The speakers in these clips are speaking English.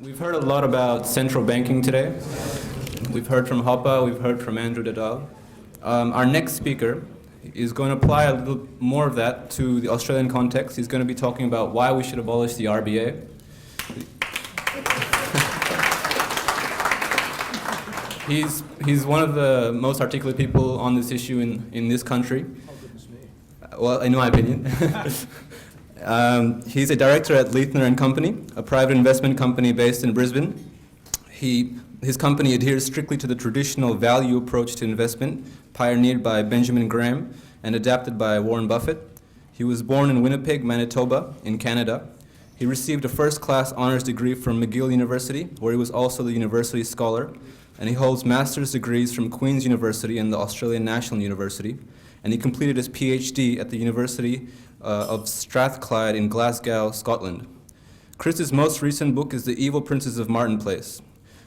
We've heard a lot about central banking today. We've heard from Hoppe, we've heard from Andrew Dadal. Our next speaker is going to apply a little more of that to the Australian context. He's going to be talking about why we should abolish the RBA. He's one of the most articulate people on this issue in this country. Oh, goodness me. Well, in my opinion. He's a director at Leithner and Company, a private investment company based in Brisbane. His company adheres strictly to the traditional value approach to investment, pioneered by Benjamin Graham and adapted by Warren Buffett. He was born in Winnipeg, Manitoba, in Canada. He received a first-class honors degree from McGill University, where he was also the university scholar, and he holds master's degrees from Queen's University and the Australian National University, and he completed his PhD at the University of Strathclyde in Glasgow, Scotland. Chris's most recent book is The Evil Princes of Martin Place,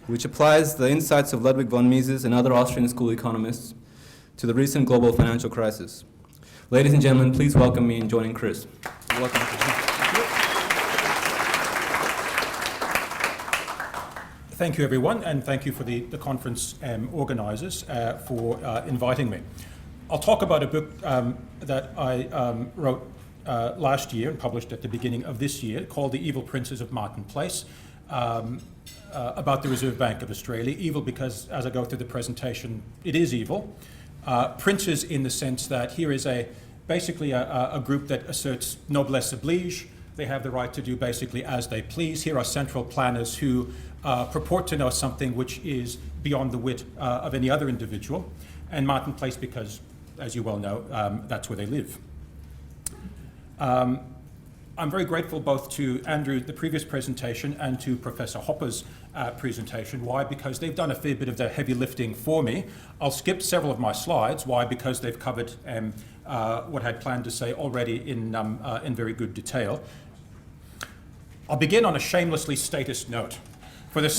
which applies the insights of Ludwig von Mises and other Austrian school economists to the recent global financial crisis. Ladies and gentlemen, please welcome me in joining Chris. You're welcome. Thank you, everyone, and thank you for the conference organizers for inviting me. I'll talk about a book that I wrote last year and published at the beginning of this year called The Evil Princes of Martin Place, about the Reserve Bank of Australia. Evil because, as I go through the presentation, it is evil. Princes in the sense that here is basically a group that asserts noblesse oblige. They have the right to do basically as they please. Here are central planners who purport to know something which is beyond the wit of any other individual. And Martin Place because, as you well know, that's where they live. I'm very grateful both to Andrew, the previous presentation, and to Professor Hoppe's presentation. Why? Because they've done a fair bit of the heavy lifting for me. I'll skip several of my slides. Why? Because they've covered what I had planned to say already in very good detail. I'll begin on a shamelessly statist note. For the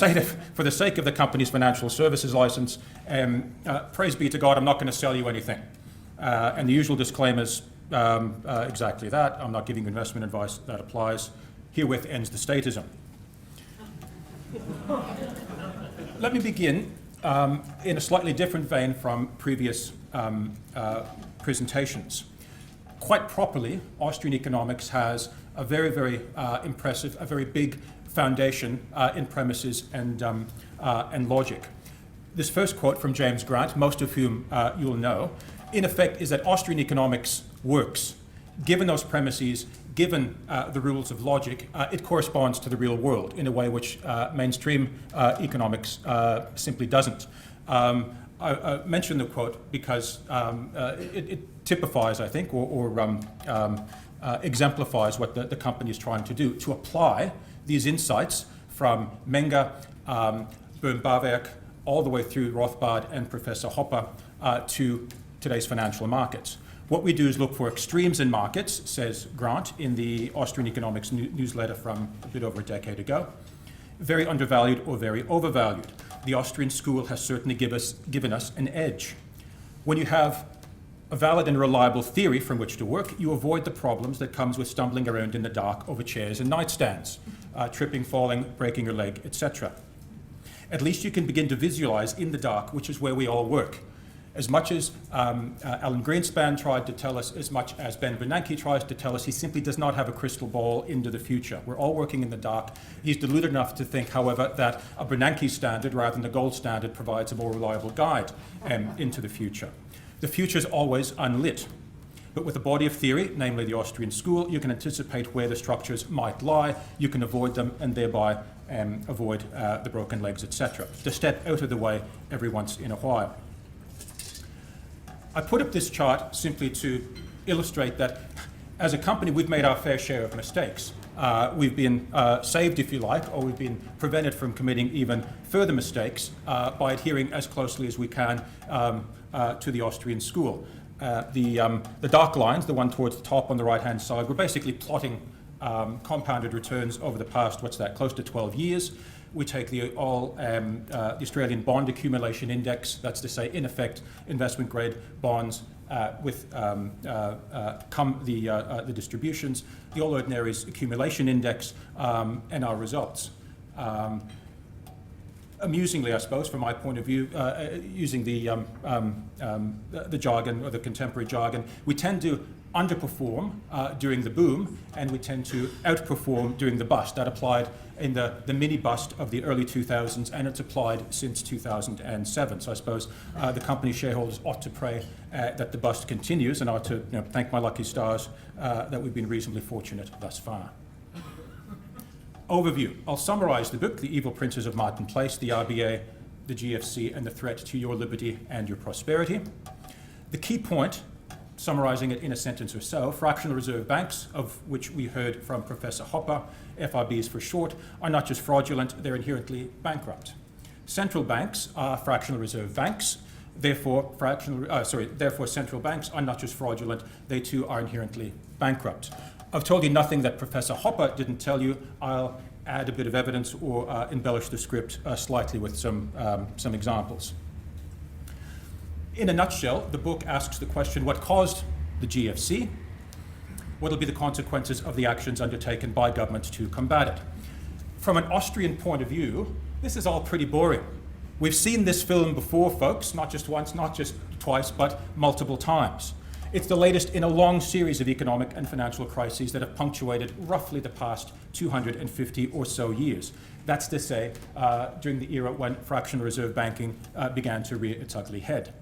sake of the company's financial services license, praise be to God, I'm not going to sell you anything. And the usual disclaimers, exactly that. I'm not giving investment advice. That applies. Herewith ends the statism. Let me begin in a slightly different vein from previous presentations. Quite properly, Austrian economics has a very, very impressive, a very big foundation in premises and logic. This first quote from James Grant, most of whom you'll know, in effect is that Austrian economics works. Given those premises, given the rules of logic, it corresponds to the real world in a way which mainstream economics simply doesn't. I mention the quote because it typifies, I think, or exemplifies what the company is trying to do, to apply these insights from Menger, Böhm-Bawerk, all the way through Rothbard and Professor Hoppe to today's financial markets. What we do is look for extremes in markets, says Grant in the Austrian economics newsletter from a bit over a decade ago. Very undervalued or very overvalued. The Austrian school has certainly given us an edge. When you have a valid and reliable theory from which to work, you avoid the problems that comes with stumbling around in the dark over chairs and nightstands, tripping, falling, breaking your leg, etc. At least you can begin to visualize in the dark, which is where we all work. As much as Alan Greenspan tried to tell us, as much as Ben Bernanke tries to tell us, he simply does not have a crystal ball into the future. We're all working in the dark. He's deluded enough to think, however, that a Bernanke standard rather than the gold standard provides a more reliable guide into the future. The future is always unlit. But with a body of theory, namely the Austrian school, you can anticipate where the structures might lie, you can avoid them, and thereby avoid the broken legs, etc. To step out of the way every once in a while. I put up this chart simply to illustrate that as a company, we've made our fair share of mistakes. We've been saved, if you like, or we've been prevented from committing even further mistakes by adhering as closely as we can to the Austrian school. The dark lines, the one towards the top on the right-hand side, we're basically plotting compounded returns over the past, close to 12 years. We take the Australian Bond Accumulation Index, that's to say, in effect, investment-grade bonds with the distributions, the All Ordinaries Accumulation Index, and our results. Amusingly, I suppose, from my point of view, using the jargon or the contemporary jargon, we tend to underperform during the boom, and we tend to outperform during the bust. That applied in the mini bust of the early 2000s, and it's applied since 2007. So I suppose the company shareholders ought to pray that the bust continues, and I ought to thank my lucky stars that we've been reasonably fortunate thus far. Overview. I'll summarize the book, The Evil Princes of Martin Place, the RBA, the GFC, and the threat to your liberty and your prosperity. The key point, summarizing it in a sentence or so, fractional reserve banks, of which we heard from Professor Hopper, FRBs for short, are not just fraudulent, they're inherently bankrupt. Central banks are fractional reserve banks, therefore central banks are not just fraudulent, they too are inherently bankrupt. I've told you nothing that Professor Hopper didn't tell you. I'll add a bit of evidence or embellish the script slightly with some examples. In a nutshell, the book asks the question, what caused the GFC? What will be the consequences of the actions undertaken by governments to combat it? From an Austrian point of view, this is all pretty boring. We've seen this film before, folks, not just once, not just twice, but multiple times. It's the latest in a long series of economic and financial crises that have punctuated roughly the past 250 or so years. That's to say, during the era when fractional reserve banking began to rear its ugly head.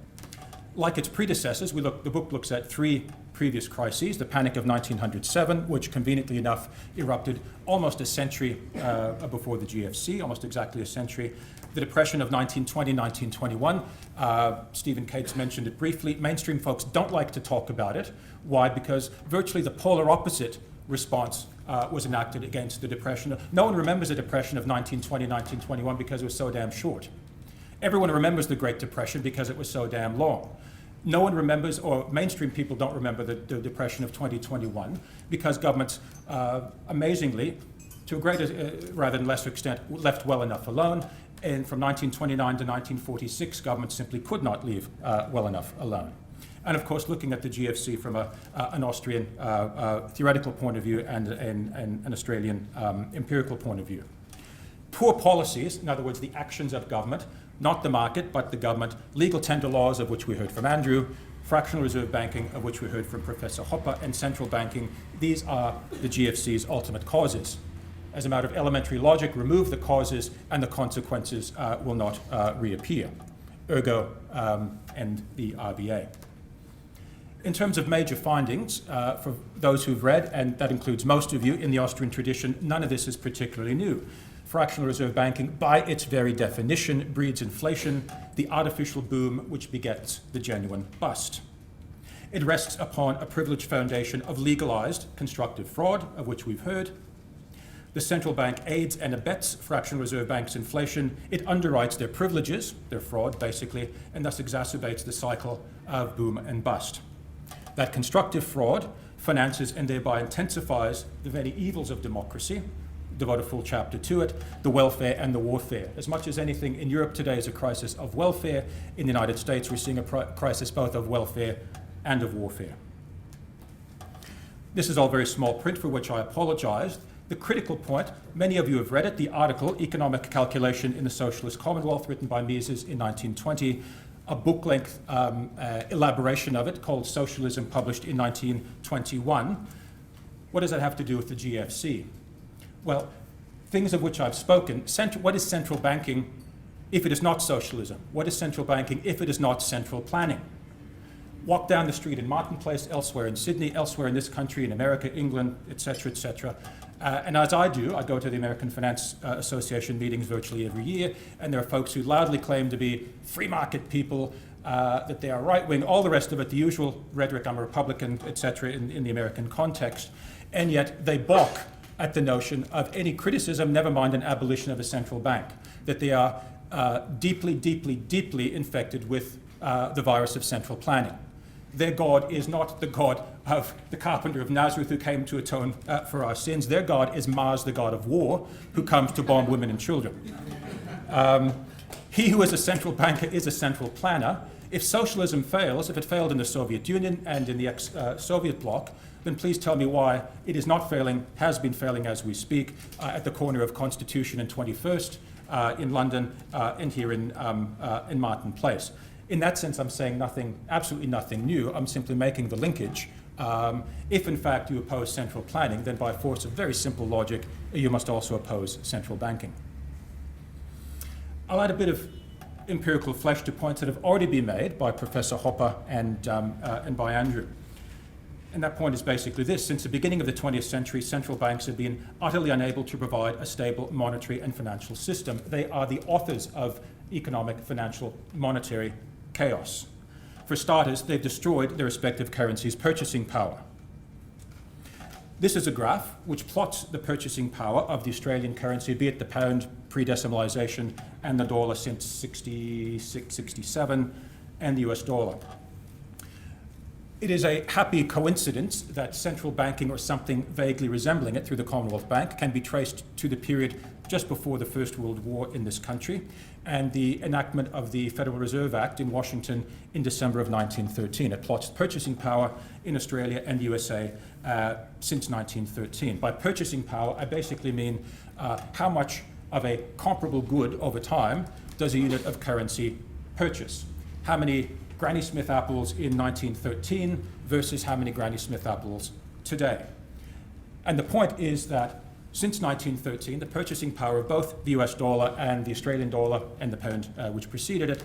Like its predecessors, the book looks at three previous crises: the Panic of 1907, which conveniently enough erupted almost a century before the GFC, almost exactly a century. The Depression of 1920-1921, Stephen Cates mentioned it briefly. Mainstream folks don't like to talk about it. Why? Because virtually the polar opposite response was enacted against the Depression. No one remembers the Depression of 1920-1921 because it was so damn short. Everyone remembers the Great Depression because it was so damn long. No one remembers, or mainstream people don't remember the Depression of 2021 because governments, amazingly, to a greater rather than lesser extent, left well enough alone. And from 1929 to 1946, governments simply could not leave well enough alone. And of course, looking at the GFC from an Austrian theoretical point of view and an Australian empirical point of view. Poor policies, in other words, the actions of government, not the market, but the government, legal tender laws, of which we heard from Andrew, fractional reserve banking, of which we heard from Professor Hopper, and central banking, these are the GFC's ultimate causes. As a matter of elementary logic, remove the causes and the consequences will not reappear. Ergo, and the RBA. In terms of major findings, for those who've read, and that includes most of you in the Austrian tradition, none of this is particularly new. Fractional reserve banking, by its very definition, breeds inflation, the artificial boom which begets the genuine bust. It rests upon a privileged foundation of legalized constructive fraud, of which we've heard. The central bank aids and abets fractional reserve banks' inflation. It underwrites their privileges, their fraud basically, and thus exacerbates the cycle of boom and bust. That constructive fraud finances and thereby intensifies the very evils of democracy. Devote a full chapter to it, the welfare and the warfare. As much as anything in Europe today is a crisis of welfare, in the United States we're seeing a crisis both of welfare and of warfare. This is all very small print, for which I apologize. The critical point, many of you have read it, the article, Economic Calculation in the Socialist Commonwealth, written by Mises in 1920, a book-length elaboration of it called Socialism, published in 1921. What does that have to do with the GFC? Well, things of which I've spoken. What is central banking if it is not socialism? What is central banking if it is not central planning? Walk down the street in Martin Place, elsewhere in Sydney, elsewhere in this country, in America, England, etc., etc. And as I do, I go to the American Finance Association meetings virtually every year, and there are folks who loudly claim to be free market people, that they are right-wing, all the rest of it, the usual rhetoric, I'm a Republican, etc., in the American context, and yet they balk at the notion of any criticism, never mind an abolition of a central bank, that they are deeply, deeply, deeply infected with the virus of central planning. Their God is not the God of the carpenter of Nazareth who came to atone for our sins. Their God is Mars, the God of war, who comes to bomb women and children. He who is a central banker is a central planner. If socialism fails, if it failed in the Soviet Union and in the ex-Soviet bloc, then please tell me why it is not failing, has been failing as we speak, at the corner of Constitution and 21st in London and here in Martin Place. In that sense, I'm saying nothing, absolutely nothing new. I'm simply making the linkage. If in fact you oppose central planning, then by force of very simple logic, you must also oppose central banking. I'll add a bit of empirical flesh to points that have already been made by Professor Hopper and by Andrew. And that point is basically this. Since the beginning of the 20th century, central banks have been utterly unable to provide a stable monetary and financial system. They are the authors of economic, financial, monetary chaos. For starters, they've destroyed their respective currencies' purchasing power. This is a graph which plots the purchasing power of the Australian currency, be it the pound pre-decimalisation and the dollar since 66, 67, and the US dollar. It is a happy coincidence that central banking, or something vaguely resembling it through the Commonwealth Bank, can be traced to the period just before the First World War in this country and the enactment of the Federal Reserve Act in Washington in December of 1913. It plots purchasing power in Australia and the USA since 1913. By purchasing power, I basically mean how much of a comparable good over time does a unit of currency purchase? How many Granny Smith apples in 1913 versus how many Granny Smith apples today? And the point is that since 1913, the purchasing power of both the US dollar and the Australian dollar and the pound, which preceded it,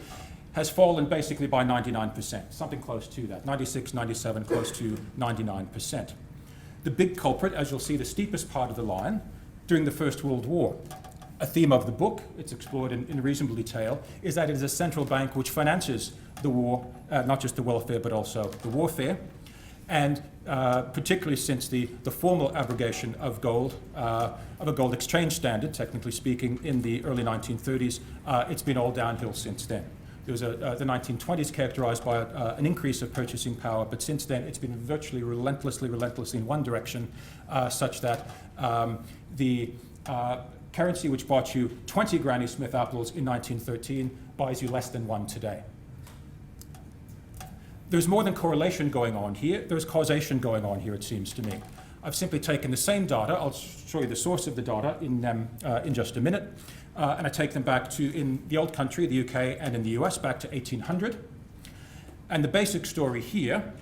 has fallen basically by 99%, something close to that, 96, 97, close to 99%. The big culprit, as you'll see, the steepest part of the line, during the First World War. A theme of the book, it's explored in reasonable detail, is that it is a central bank which finances the war, not just the welfare, but also the warfare. And particularly since the formal abrogation of gold, of a gold exchange standard, technically speaking, in the early 1930s, it's been all downhill since then. There was the 1920s characterized by an increase of purchasing power, but since then it's been virtually relentlessly in one direction, such that the currency which bought you 20 Granny Smith apples in 1913 buys you less than one today. There's more than correlation going on here, there's causation going on here, it seems to me. I've simply taken the same data, I'll show you the source of the data in just a minute, and I take them back to, in the old country, the UK, and in the US, back to 1800. And the basic story here,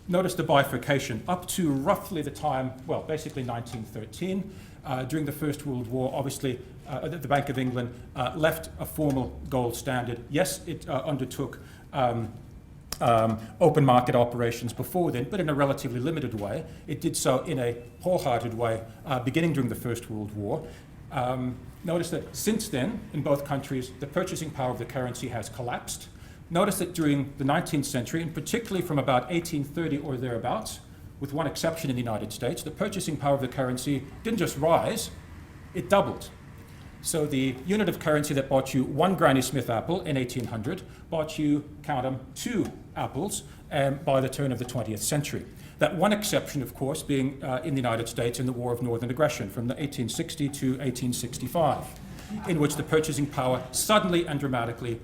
notice the bifurcation up to roughly the time, well, basically 1913. During the First World War, obviously, the Bank of England left a formal gold standard. Yes, it undertook open market operations before then, but in a relatively limited way. It did so in a wholehearted way, beginning during the First World War. Notice that since then, in both countries, the purchasing power of the currency has collapsed. Notice that during the 19th century, and particularly from about 1830 or thereabouts, with one exception in the United States, the purchasing power of the currency didn't just rise, it doubled. So the unit of currency that bought you one Granny Smith apple in 1800 bought you, count them, 2 apples by the turn of the 20th century. That one exception, of course, being in the United States in the War of Northern Aggression from 1860 to 1865, in which the purchasing power suddenly and dramatically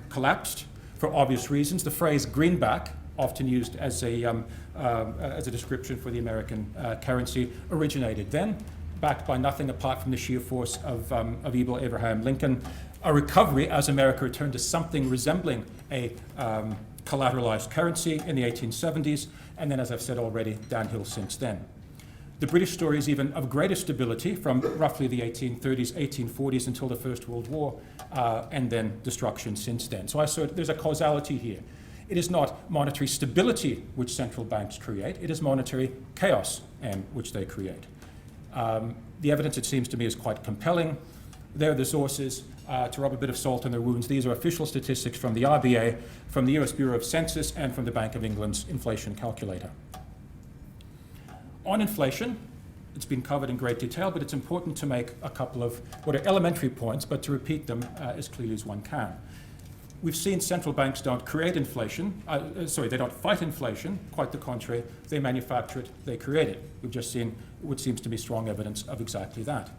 collapsed for obvious reasons. The phrase greenback, often used as a description for the American currency, originated then, backed by nothing apart from the sheer force of evil Abraham Lincoln. A recovery as America returned to something resembling a collateralized currency in the 1870s, and then, as I've said already, downhill since then. The British story is even of greater stability from roughly the 1830s, 1840s until the First World War, and then destruction since then. So there's a causality here. It is not monetary stability which central banks create, it is monetary chaos which they create. The evidence, it seems to me, is quite compelling. There are the sources. To rub a bit of salt in their wounds, these are official statistics from the RBA, from the US Bureau of Census, and from the Bank of England's inflation calculator. On inflation, it's been covered in great detail, but it's important to make a couple of what are elementary points, but to repeat them as clearly as one can. We've seen central banks don't create inflation, they don't fight inflation, quite the contrary, they manufacture it, they create it. We've just seen what seems to be strong evidence of exactly that.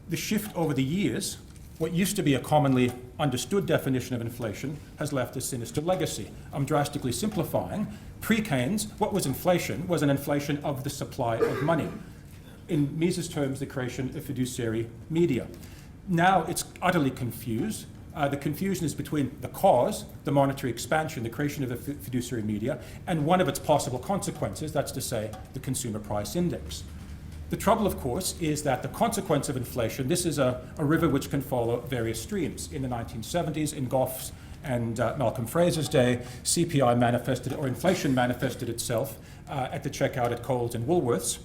The shift over the years What used to be a commonly understood definition of inflation has left a sinister legacy. I'm drastically simplifying. Pre-Keynes, what was inflation? Was an inflation of the supply of money. In Mises' terms, the creation of fiduciary media. Now it's utterly confused. The confusion is between the cause, the monetary expansion, the creation of the fiduciary media, and one of its possible consequences, that's to say, the consumer price index. The trouble, of course, is that the consequence of inflation, this is a river which can follow various streams. In the 1970s, in Gough's and Malcolm Fraser's day, CPI manifested, or inflation manifested itself at the checkout at Coles and Woolworths.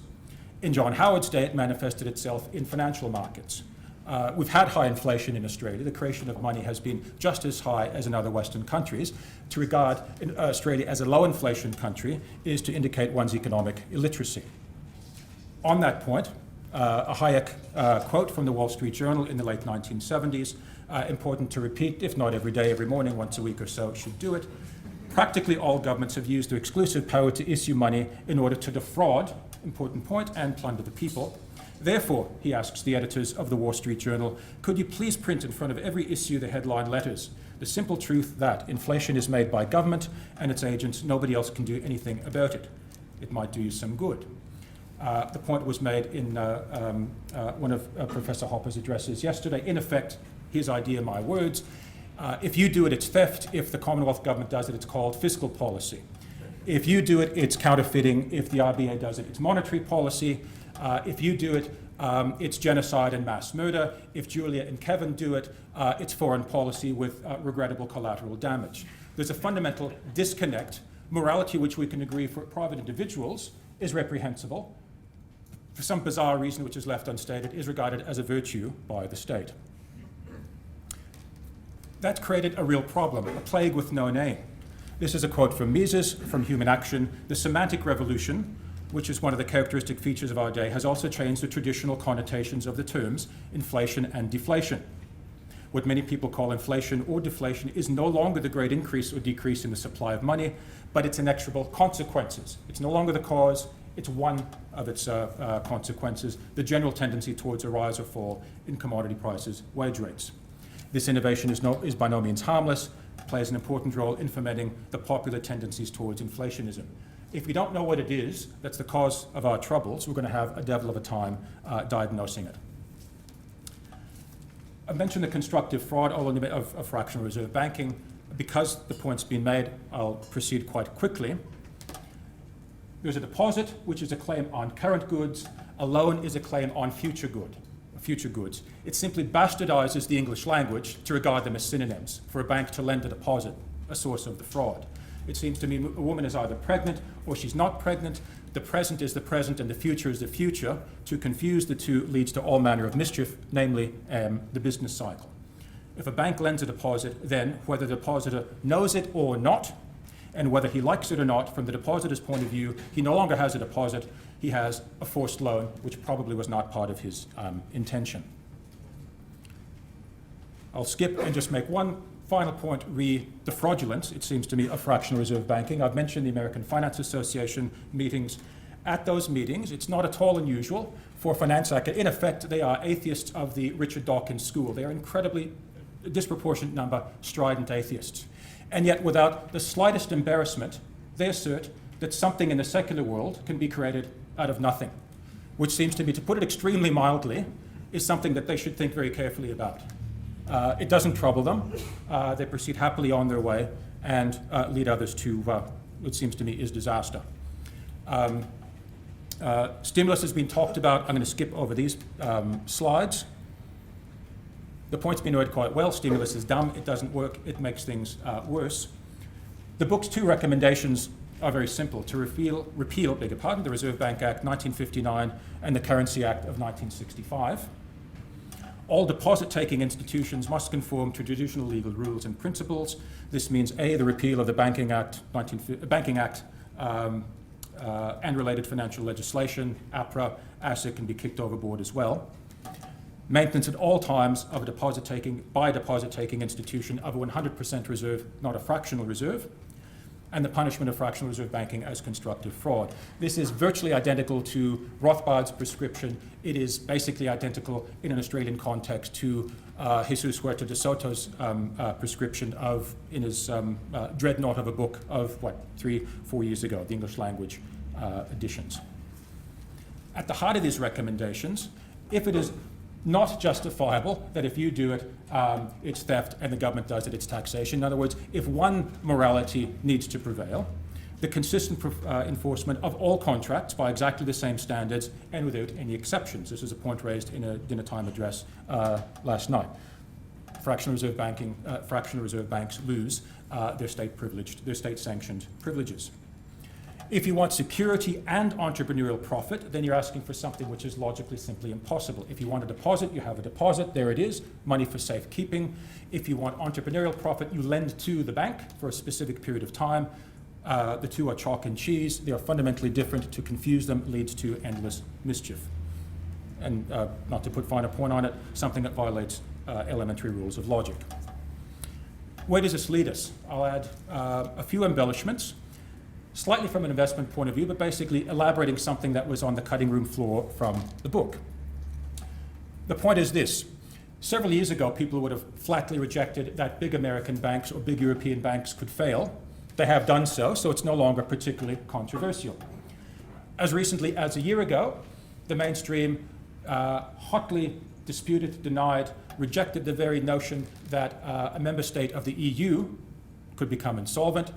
In John Howard's day, it manifested itself in financial markets. We've had high inflation in Australia. The creation of money has been just as high as in other Western countries. To regard Australia as a low inflation country is to indicate one's economic illiteracy. On that point, a Hayek quote from the Wall Street Journal in the late 1970s, important to repeat, if not every day, every morning, once a week or so, should do it. Practically all governments have used their exclusive power to issue money in order to defraud, important point, and plunder the people. Therefore, he asks the editors of the Wall Street Journal, could you please print in front of every issue the headline letters, the simple truth that inflation is made by government and its agents, nobody else can do anything about it. It might do you some good. The point was made in one of Professor Hopper's addresses yesterday. In effect, his idea, my words, if you do it, it's theft. If the Commonwealth government does it, it's called fiscal policy. If you do it, it's counterfeiting. If the RBA does it, it's monetary policy. If you do it, it's genocide and mass murder. If Julia and Kevin do it, it's foreign policy with regrettable collateral damage. There's a fundamental disconnect. Morality, which we can agree for private individuals, is reprehensible. For some bizarre reason which is left unstated, is regarded as a virtue by the state. That created a real problem, a plague with no name. This is a quote from Mises, from Human Action. The semantic revolution, which is one of the characteristic features of our day, has also changed the traditional connotations of the terms inflation and deflation. What many people call inflation or deflation is no longer the great increase or decrease in the supply of money, but its inexorable consequences. It's no longer the cause, it's one of its consequences, the general tendency towards a rise or fall in commodity prices, wage rates. This innovation is by no means harmless, plays an important role in fomenting the popular tendencies towards inflationism. If we don't know what it is that's the cause of our troubles, we're going to have a devil of a time diagnosing it. I mentioned the constructive fraud of fractional reserve banking. Because the point's been made, I'll proceed quite quickly. There's a deposit, which is a claim on current goods. A loan is a claim on future goods. It simply bastardizes the English language to regard them as synonyms for a bank to lend a deposit, a source of the fraud. It seems to me a woman is either pregnant or she's not pregnant. The present is the present and the future is the future. To confuse the two leads to all manner of mischief, namely the business cycle. If a bank lends a deposit, then whether the depositor knows it or not, and whether he likes it or not, from the depositor's point of view, he no longer has a deposit, he has a forced loan, which probably was not part of his intention. I'll skip and just make one final point re the fraudulence, it seems to me, of fractional reserve banking. I've mentioned the American Finance Association meetings. At those meetings, it's not at all unusual for finance academics. In effect, they are atheists of the Richard Dawkins school. They are incredibly disproportionate number strident atheists. And yet, without the slightest embarrassment, they assert that something in the secular world can be created out of nothing, which seems to me, to put it extremely mildly, is something that they should think very carefully about. It doesn't trouble them. They proceed happily on their way and lead others to what seems to me is disaster. Stimulus has been talked about. I'm going to skip over these slides. The point's been made quite well. Stimulus is dumb. It doesn't work. It makes things worse. The book's two recommendations are very simple: to repeal, the Reserve Bank Act 1959 and the Currency Act of 1965. All deposit-taking institutions must conform to traditional legal rules and principles. This means A, the repeal of the Banking Act, and related financial legislation. APRA, ASIC can be kicked overboard as well. Maintenance at all times of a deposit-taking institution of a 100% reserve, not a fractional reserve, and the punishment of fractional reserve banking as constructive fraud. This is virtually identical to Rothbard's prescription. It is basically identical in an Australian context to Jesus Huerta de Soto's prescription in his dreadnought of a book of, 3-4 years ago, the English language editions. At the heart of these recommendations, if it is not justifiable that if you do it, it's theft, and the government does it, it's taxation. In other words, if one morality needs to prevail, the consistent enforcement of all contracts by exactly the same standards and without any exceptions. This is a point raised in a dinner time address last night. Fractional reserve banks lose their state-sanctioned privileges. If you want security and entrepreneurial profit, then you're asking for something which is logically simply impossible. If you want a deposit, you have a deposit, there it is, money for safekeeping. If you want entrepreneurial profit, you lend to the bank for a specific period of time. The two are chalk and cheese. They are fundamentally different. To confuse them leads to endless mischief. And not to put finer point on it, something that violates elementary rules of logic. Where does this lead us? I'll add a few embellishments, slightly from an investment point of view, but basically elaborating something that was on the cutting room floor from the book. The point is this. Several years ago, people would have flatly rejected that big American banks or big European banks could fail. They have done so, so it's no longer particularly controversial. As recently as a year ago, the mainstream hotly disputed, denied, rejected the very notion that a member state of the EU could become insolvent.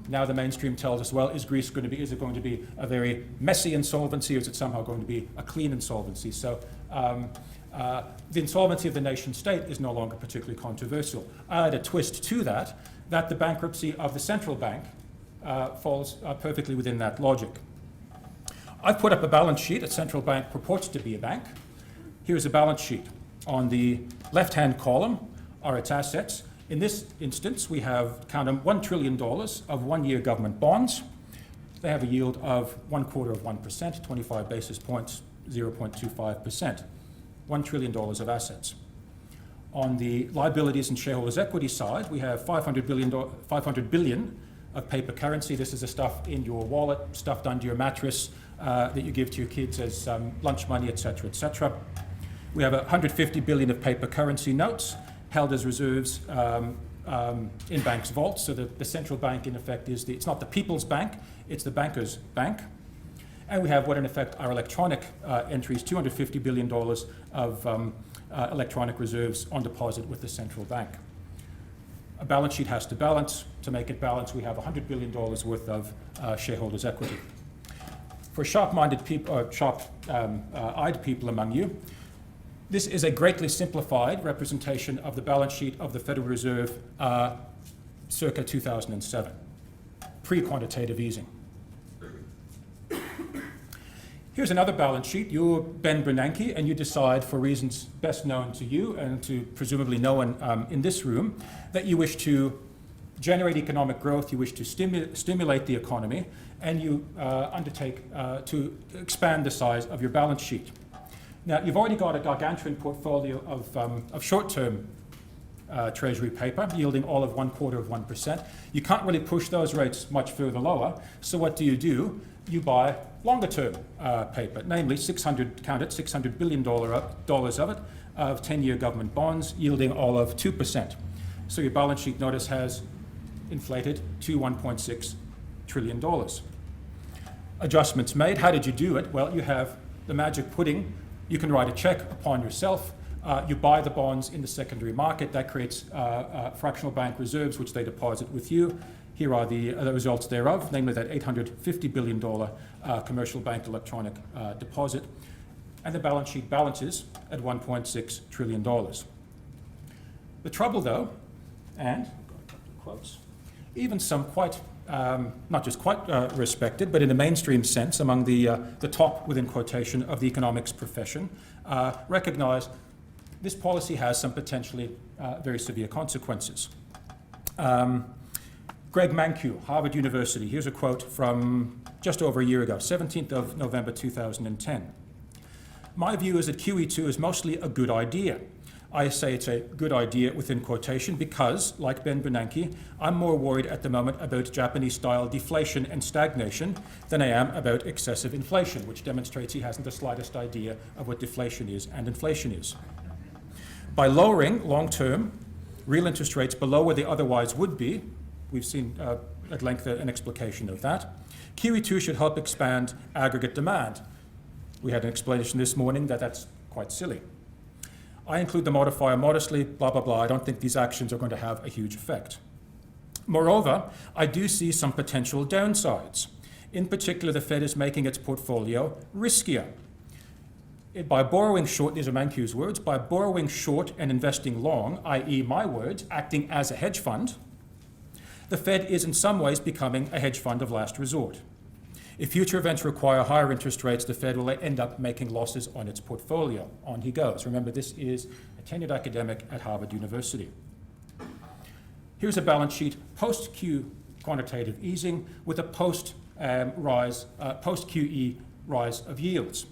Now the mainstream tells us, well, is it going to be a very messy insolvency, or is it somehow going to be a clean insolvency? So the insolvency of the nation state is no longer particularly controversial. I add a twist to that the bankruptcy of the central bank falls perfectly within that logic. I've put up a balance sheet. A central bank purports to be a bank. Here's a balance sheet. On the left-hand column are its assets. In this instance, we have, count them, $1 trillion of one-year government bonds. They have a yield of 0.25%, 25 basis points, 0.25%. $1 trillion of assets. On the liabilities and shareholders' equity side, we have $500 billion of paper currency. This is the stuff in your wallet, stuffed under your mattress that you give to your kids as lunch money, etc., etc. We have $150 billion of paper currency notes held as reserves in banks' vaults. So the central bank, in effect, it's not the people's bank, it's the banker's bank. And we have what, in effect, are electronic entries, $250 billion of electronic reserves on deposit with the central bank. A balance sheet has to balance. To make it balance, we have $100 billion worth of shareholders' equity. For sharp-minded people, or sharp-eyed people among you, this is a greatly simplified representation of the balance sheet of the Federal Reserve circa 2007, pre-quantitative easing. Here's another balance sheet. You're Ben Bernanke, and you decide, for reasons best known to you and to presumably no one in this room, that you wish to generate economic growth, you wish to stimulate the economy, and you undertake to expand the size of your balance sheet. Now, you've already got a gargantuan portfolio of short-term treasury paper, yielding all of 1/4%. You can't really push those rates much further lower, so what do? You buy longer-term paper, namely $600 billion of it, of 10-year government bonds, yielding all of 2%. So your balance sheet, notice, has inflated to $1.6 trillion. Adjustments made. How did you do it? Well, you have the magic pudding. You can write a check upon yourself. You buy the bonds in the secondary market. That creates fractional bank reserves, which they deposit with you. Here are the results thereof, namely that $850 billion commercial bank electronic deposit. And the balance sheet balances at $1.6 trillion. The trouble, though, and I've got a couple of quotes, even some quite, not just quite respected, but in a mainstream sense among the top, within quotation, of the economics profession, recognize this policy has some potentially very severe consequences. Greg Mankiw, Harvard University. Here's a quote from just over a year ago, 17th of November 2010. My view is that QE2 is mostly a good idea. I say it's a good idea within quotation because, like Ben Bernanke, I'm more worried at the moment about Japanese-style deflation and stagnation than I am about excessive inflation, which demonstrates he hasn't the slightest idea of what deflation is and inflation is. By lowering long-term real interest rates below where they otherwise would be, we've seen at length an explication of that, QE2 should help expand aggregate demand. We had an explanation this morning that that's quite silly. I include the modifier modestly, blah, blah, blah. I don't think these actions are going to have a huge effect. Moreover, I do see some potential downsides. In particular, the Fed is making its portfolio riskier. By borrowing short, these are Mankiw's words, by borrowing short and investing long, i.e. my words, acting as a hedge fund, the Fed is in some ways becoming a hedge fund of last resort. If future events require higher interest rates, the Fed will end up making losses on its portfolio. On he goes. Remember, this is a tenured academic at Harvard University. Here's a balance sheet post-Q quantitative easing with a post-QE rise of yields.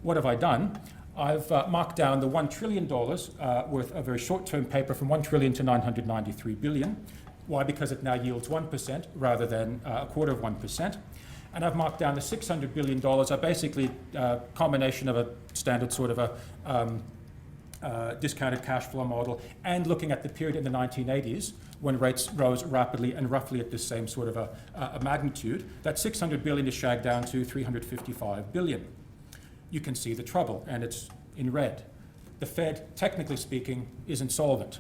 What have I done? I've marked down the $1 trillion worth of very short-term paper from $1 trillion to $993 billion. Why? Because it now yields 1% rather than a quarter of 1%. And I've marked down the $600 billion are basically a combination of a standard sort of a discounted cash flow model and looking at the period in the 1980s when rates rose rapidly and roughly at this same sort of a magnitude. That $600 billion is shagged down to $355 billion. You can see the trouble, and it's in red. The Fed, technically speaking, is insolvent.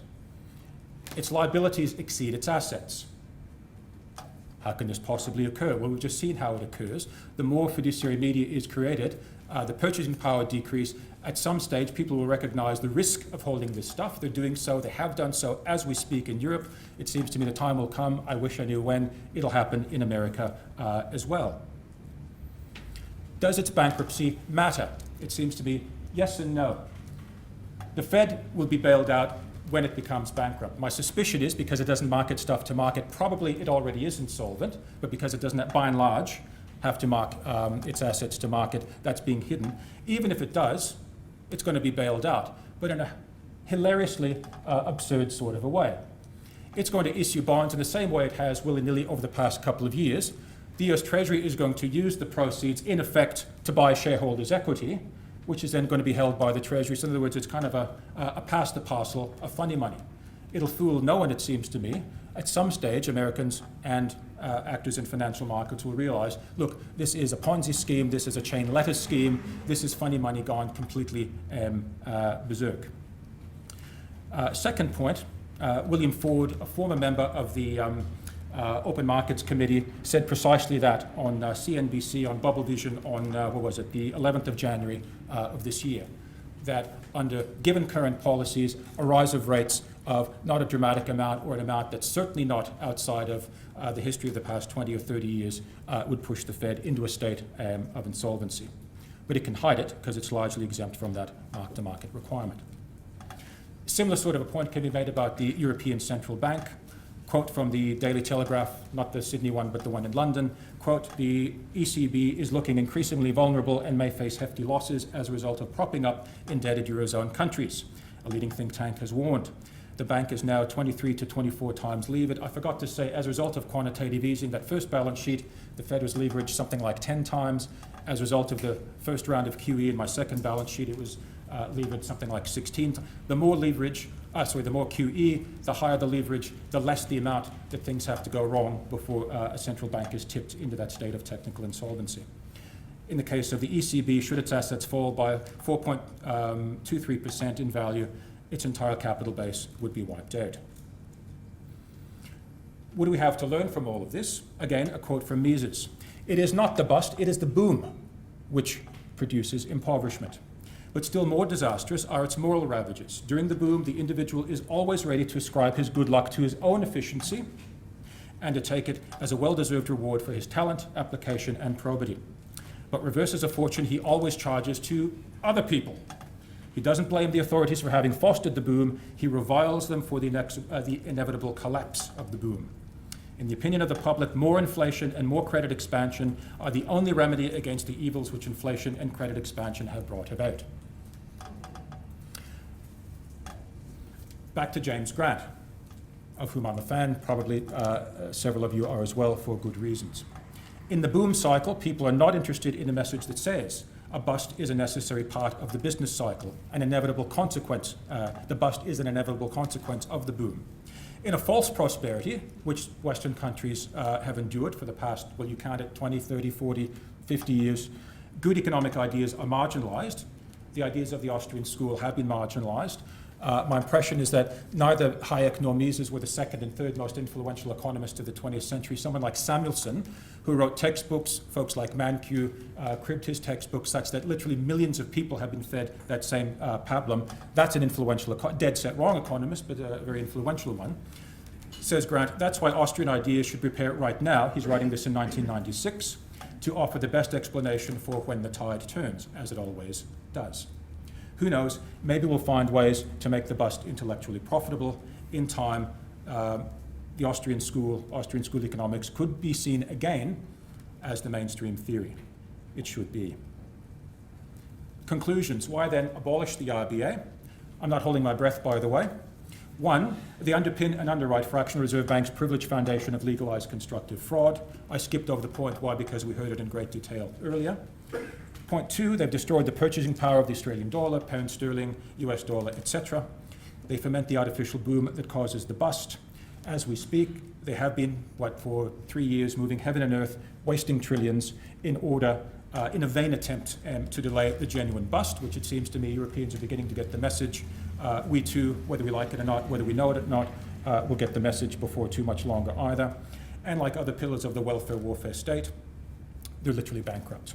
Its liabilities exceed its assets. How can this possibly occur? Well, we've just seen how it occurs. The more fiduciary media is created, the purchasing power decrease. At some stage, people will recognize the risk of holding this stuff. They're doing so. They have done so as we speak in Europe. It seems to me the time will come. I wish I knew when. It'll happen in America as well. Does its bankruptcy matter? It seems to be yes and no. The Fed will be bailed out when it becomes bankrupt. My suspicion is because it doesn't market stuff to market, probably it already is insolvent, but because it doesn't, by and large, have to mark its assets to market, that's being hidden. Even if it does, it's going to be bailed out, but in a hilariously absurd sort of a way. It's going to issue bonds in the same way it has willy-nilly over the past couple of years. The US Treasury is going to use the proceeds, in effect, to buy shareholders' equity, which is then going to be held by the Treasury. So in other words, it's kind of a pass the parcel of funny money. It'll fool no one, it seems to me. At some stage, Americans and actors in financial markets will realize, look, this is a Ponzi scheme, this is a chain letter scheme, this is funny money gone completely berserk. Second point, William Ford, a former member of the Open Markets Committee, said precisely that on CNBC, on Bubble Vision, on, the 11th of January of this year, that under given current policies, a rise of rates of not a dramatic amount or an amount that's certainly not outside of the history of the past 20 or 30 years would push the Fed into a state of insolvency. But it can hide it because it's largely exempt from that mark-to-market requirement. Similar sort of a point can be made about the European Central Bank. Quote from the Daily Telegraph, not the Sydney one, but the one in London, quote, the ECB is looking increasingly vulnerable and may face hefty losses as a result of propping up indebted Eurozone countries. A leading think tank has warned. The bank is now 23 to 24 times levered. I forgot to say, as a result of quantitative easing, that first balance sheet, the Fed was leveraged something like 10 times. As a result of the first round of QE in my second balance sheet, it was levered something like 16. The more leverage, the more QE, the higher the leverage, the less the amount that things have to go wrong before a central bank is tipped into that state of technical insolvency. In the case of the ECB, should its assets fall by 4.23% in value, its entire capital base would be wiped out. What do we have to learn from all of this? Again, a quote from Mises. It is not the bust, it is the boom which produces impoverishment. But still more disastrous are its moral ravages. During the boom, the individual is always ready to ascribe his good luck to his own efficiency and to take it as a well-deserved reward for his talent, application, and probity. But reverses of fortune he always charges to other people. He doesn't blame the authorities for having fostered the boom. He reviles them for the inevitable collapse of the boom. In the opinion of the public, more inflation and more credit expansion are the only remedy against the evils which inflation and credit expansion have brought about. Back to James Grant, of whom I'm a fan, probably several of you are as well for good reasons. In the boom cycle, people are not interested in a message that says, a bust is a necessary part of the business cycle, an inevitable consequence. The bust is an inevitable consequence of the boom. In a false prosperity, which Western countries have endured for the past, well, you count it, 20, 30, 40, 50 years, good economic ideas are marginalized. The ideas of the Austrian school have been marginalized. My impression is that neither Hayek nor Mises were the second and third most influential economists of the 20th century. Someone like Samuelson, who wrote textbooks, folks like Mankiw cribbed his textbooks such that literally millions of people have been fed that same pablum. That's an influential, dead set wrong economist, but a very influential one. Says Grant, that's why Austrian ideas should prepare right now, he's writing this in 1996, to offer the best explanation for when the tide turns, as it always does. Who knows, maybe we'll find ways to make the bust intellectually profitable. In time, the Austrian school economics could be seen again as the mainstream theory. It should be. Conclusions, why then abolish the RBA? I'm not holding my breath, by the way. One, they underpin and underwrite fractional reserve banks' privileged foundation of legalized constructive fraud. I skipped over the point, why? Because we heard it in great detail earlier. Point two, they've destroyed the purchasing power of the Australian dollar, pound sterling, US dollar, etc. They foment the artificial boom that causes the bust. As we speak, they have been, for 3 years, moving heaven and earth, wasting trillions in a vain attempt to delay the genuine bust, which it seems to me Europeans are beginning to get the message. We too, whether we like it or not, whether we know it or not, will get the message before too much longer either. And like other pillars of the welfare warfare state, they're literally bankrupt.